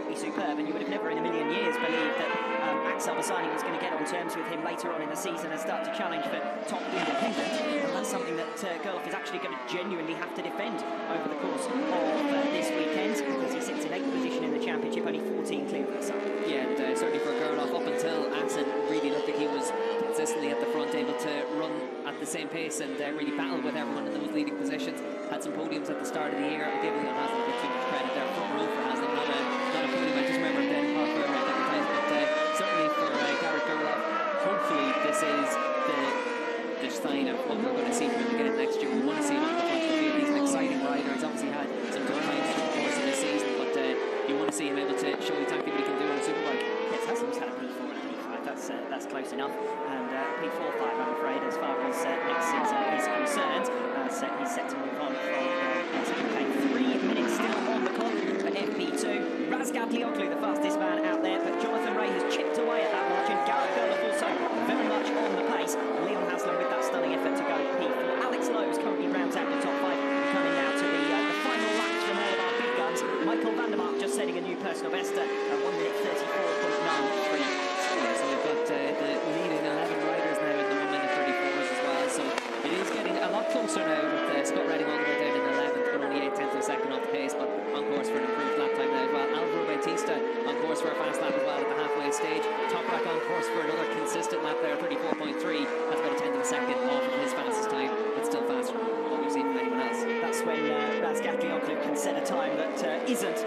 absolutely superb, and you would have never in a million years believed that Axel Bassani was going to get on terms with him later on in the season and start to challenge for top independent. And that's something that Gerloff is actually going to genuinely have to defend over the course of this weekend, because he sits in 8th position in the championship, only 14 clear of the side. Yeah, and certainly for Gerloff, up until Axel really looked like he was consistently at the front, able to run at the same pace and really battle with everyone in those leading positions. Had some podiums at the start of the year. I'll give Leon Haslam a bit too much credit there. Front row for Haslam, not a podium. I just remember him then Park Burner a couple of times, but certainly for Garrett Gerloff, hopefully this is the sign of what we're going to see from him again next year. We want to see him on the front of the field. He's an exciting rider. He's obviously had some tough times through the course of this season, but you want to see him able to show exactly what he can do on a superbike. Yes, Haslam's had a P4 and a P5. That's close enough. And P4-5, I'm afraid, as far as next season is concerned. So he's set to move on from SBK. 3 minutes still on the clock for FP2. Razgatlioglu, the fastest man out there, but Jonathan Ray has chipped away at that margin. Garrett Gerloff also very much on the pace. Leon Haslam with that stunning effort to go P4. Alex Lowe's currently rounds out the top 5. Coming now to the final laps from all of our big guns. Michael van der Mark just setting a new personal best at 1 minute 34.93. So we've got the leading 11 riders now in the 1 minute 34s as well. So it is getting a lot closer now with Scott Redding all the way down in 11th, but only 8/10 of a second off the pace, but on course for an improved lap time now as well. Alvaro Bautista on course for a fast lap as well at the halfway stage. Toprak on course for another consistent lap there, 34.3. That's about a 10th of a second off of his fastest time, but still faster than what we've seen from anyone else. That's when Razgatlioglu can set a time that isn't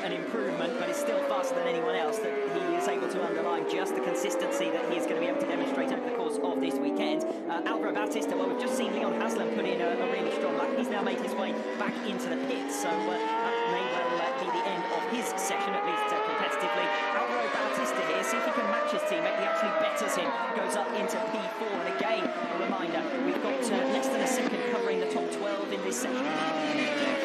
an improvement, but is still faster than anyone else, that he is able to underline just the consistency that he is going to be able to demonstrate over the course of this weekend. Alvaro Bautista, well, we've just seen Leon Haslam put in a really strong lap. He's now made his way back into the pits, so that may well be the end of his session, at least competitively. Alvaro Bautista here, see if he can match his teammate. He actually betters him, goes up into P4, and again, a reminder, we've got less than a second covering the top 12 in this session.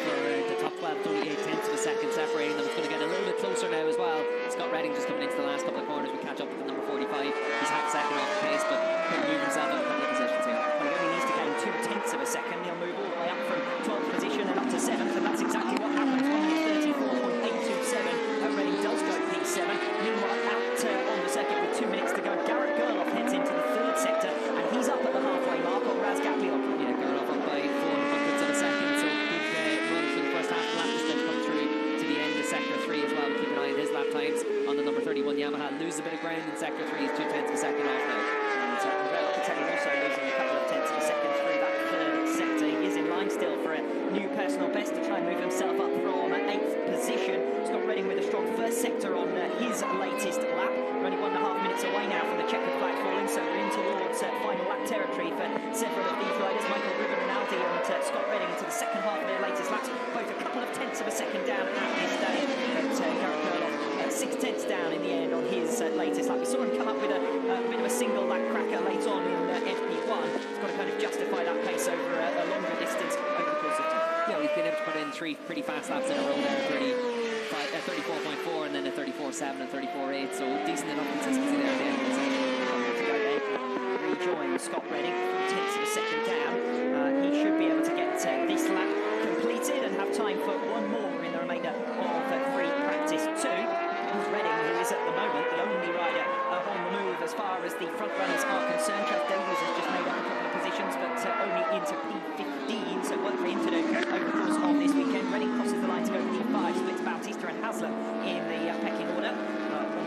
For the top 12, 28/10 of a second separating them. It's going to get a little bit closer now as well. Scott Redding just coming into the last couple of corners. We catch up with the number 45. He's half a second off the pace, but could move himself up a couple of positions here. Well, he only needs to gain 2/10 of a second. He'll move all the way up from 12th position and up to 7th, and that's exactly what happens. 1:34.827. Redding does go P7. Meanwhile, out on the second with 2 minutes to go, Garrett Gerloff heads into the 3rd sector, and he's up at the halfway mark on Razgatlioglu. Yeah, Gerloff up by 400ths of a second, so good run for the first half of the lap. Just going to come through to the end of sector 3 as well. We'll keep an eye on his lap times on the number 31 Yamaha. Loses a bit of ground in sector 3. He's 2/10 of a second off now. And Gerloff also losing a couple of tenths of a second through that 3rd sector. He is in line still for a new personal best to try and move himself up from 8th position. Scott Redding with a strong 1st sector on his latest lap. We're only 1.5 minutes away now from the checkered flag falling, so we're in towards final lap territory for several of these riders. Michael Ruben Rinaldi and Scott Redding into the second half of their latest laps, both a couple of tenths of a second down at this stage. But Garrett Gerloff 6/10 down in the end on his latest lap. We saw him come up with a bit of a single lap cracker late on in FP1. He's got to kind of justify that pace over a longer distance over the course of time. Yeah, we've been able to put in 3 pretty fast laps in a row there, 34.4 and then a 34.7 and 34.8, so decent enough consistency there at the end of the session. Rejoin Scott Redding, 3/10 of a second down. He should be able to get this lap completed and have time for one more in the remainder of free practice 2. Redding, who is at the moment the only rider on the move as far as the front runners are concerned. Trav Davies has just made up a couple of positions, but only into P15, so work for him to do over the course of this weekend. Redding crosses the line to go P5, splits Bautista and Haslam in the pecking order.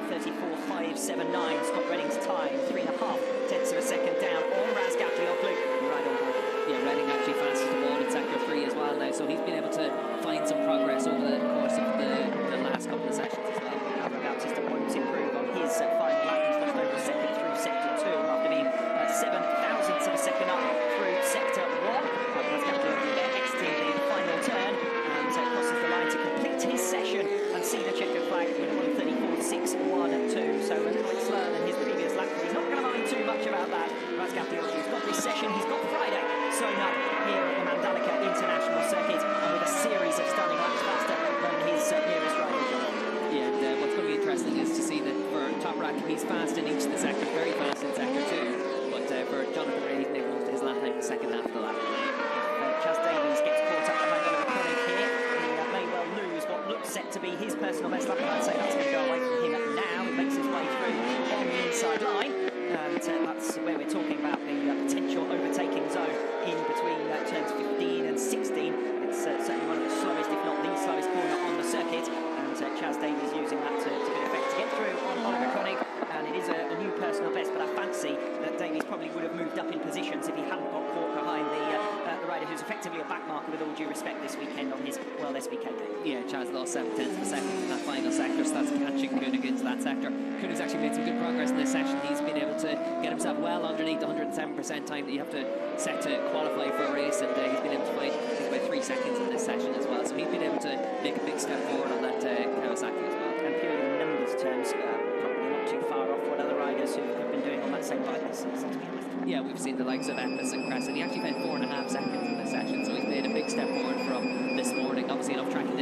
1:34.579. Scott Redding's time, 3.5 of a second down on Razgatlioglu. Right on board. Yeah, Redding actually fastest of all in sector 3 as well now, so he's been able to find some progress over the course of the last couple of sessions as well. Alvaro Bautista won't improve on his final lap. He's lost over a second through sector 2 after being 7 thousandths of a second up through sector 1. Razgatlioglu there exiting the final turn and crosses the line to complete his session and see the checkered flag with a 1:34.612. So a little bit slower than his previous lap, but he's not going to mind too much about that. Razgatlioglu's got this session, he's got Friday sewn up here at the Mandalika International Circuit, and with a series of stunning laps faster than his nearest rival. Yeah, and what's going to be interesting is to see that for Toprak, he's fast in each of the sectors, very fast in sector 2, but for Jonathan Ray, he's made most of his lap time in the second half of the lap. Chas Davies gets caught up behind Oliver Koenig here. He may well lose what looks set to be his personal best lap, and I'd say that's going to go away from him now. He makes his way through on the inside line, and that's where we're talking about the potential overtaking zone in between turns 15 and 16. It's certainly one of the slowest, if not the slowest corner on the circuit, and Chaz Davies using that to good effect to get through on Oliver Koenig, and it is a new personal best, but I fancy that Davies probably would have moved up in positions if he hadn't got caught behind the rider who's effectively a backmarker, with all due respect, this weekend on his WSBK day. Yeah, Chaz lost 7/10 of a second in that final sector, so that's catching Koenig into that sector. Koenig's actually made some good progress in this section. He's been able to get himself well underneath the 107% time that you have to set to qualify for a race, and he's been able to find, I think, about 3 seconds in this session as well. So he's been able to make a big step forward on that Kawasaki as well. And purely in numbers terms, probably not too far off what other riders who've been doing on that same bike this season, to be honest. Yeah, we've seen the likes of Epis and Crescent. He actually found 4.5 seconds in this session, so he's made a big step forward from this morning. Obviously enough tracking